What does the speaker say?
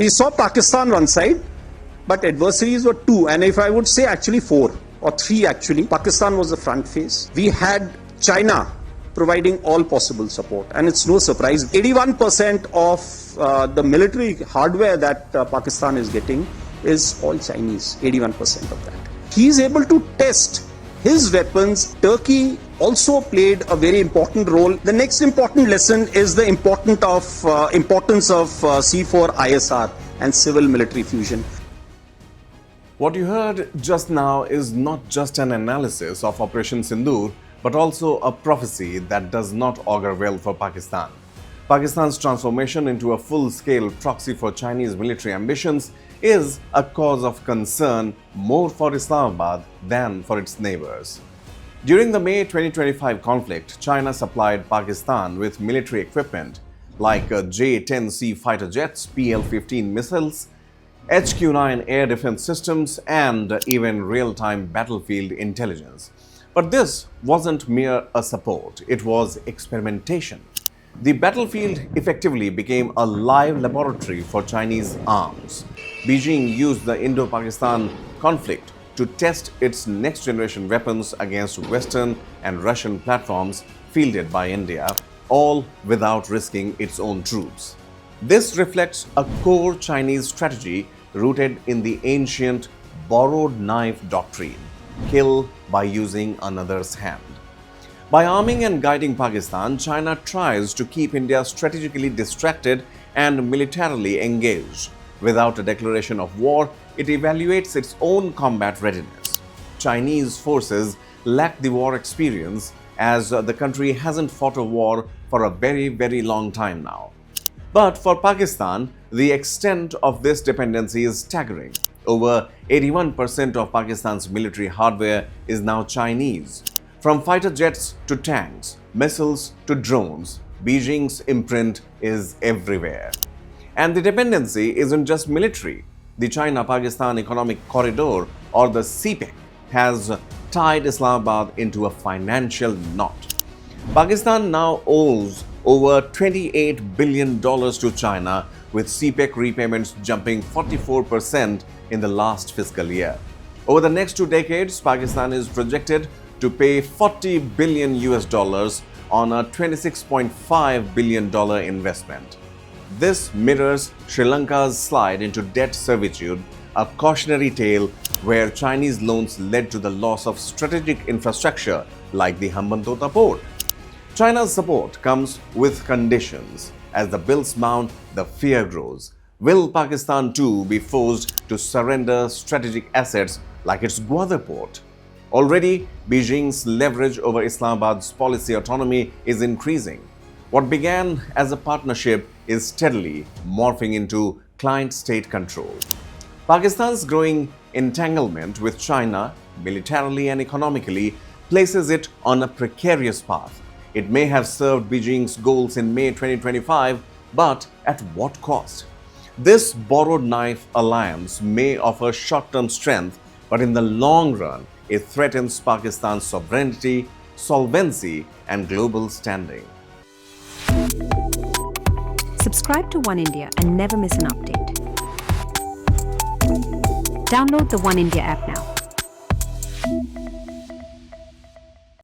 We saw Pakistan one side, but adversaries were two, and if I would say actually four or three actually. Pakistan was the front face. We had China providing all possible support, and it's no surprise. 81% of the military hardware that Pakistan is getting is all Chinese, 81% of that. He is able to test his weapons. Turkey also played a very important role. The next important lesson is the importance of C4 ISR and civil military fusion. What you heard just now is not just an analysis of Operation Sindoor, but also a prophecy that does not augur well for Pakistan. Pakistan's transformation into a full-scale proxy for Chinese military ambitions is a cause of concern more for Islamabad than for its neighbors. During the May 2025 conflict, China supplied Pakistan with military equipment like J-10C fighter jets, PL-15 missiles, HQ-9 air defense systems, and even real-time battlefield intelligence. But this wasn't mere a support, it was experimentation. The battlefield effectively became a live laboratory for Chinese arms. Beijing used the Indo-Pakistan conflict to test its next-generation weapons against Western and Russian platforms fielded by India, all without risking its own troops. This reflects a core Chinese strategy rooted in the ancient borrowed knife doctrine, kill by using another's hand. By arming and guiding Pakistan, China tries to keep India strategically distracted and militarily engaged. Without a declaration of war, it evaluates its own combat readiness. Chinese forces lack the war experience as the country hasn't fought a war for a very long time now. But for Pakistan, the extent of this dependency is staggering. Over 81% of Pakistan's military hardware is now Chinese. From fighter jets to tanks, missiles to drones, Beijing's imprint is everywhere. And the dependency isn't just military. The China-Pakistan Economic Corridor, or the CPEC, has tied Islamabad into a financial knot. Pakistan now owes over $28 billion to China, with CPEC repayments jumping 44% in the last fiscal year. Over the next 2 decades, Pakistan is projected to pay $40 billion on a $26.5 billion investment. This mirrors Sri Lanka's slide into debt servitude, a cautionary tale where Chinese loans led to the loss of strategic infrastructure like the Hambantota port. China's support comes with conditions. As the bills mount, the fear grows. Will Pakistan too be forced to surrender strategic assets like its Gwadar port? Already, Beijing's leverage over Islamabad's policy autonomy is increasing. What began as a partnership is steadily morphing into client-state control. Pakistan's growing entanglement with China, militarily and economically, places it on a precarious path. It may have served Beijing's goals in May 2025, but at what cost? This borrowed knife alliance may offer short-term strength, but in the long run, it threatens Pakistan's sovereignty, solvency, and global standing. Subscribe to One India and never miss an update. Download the One India app now.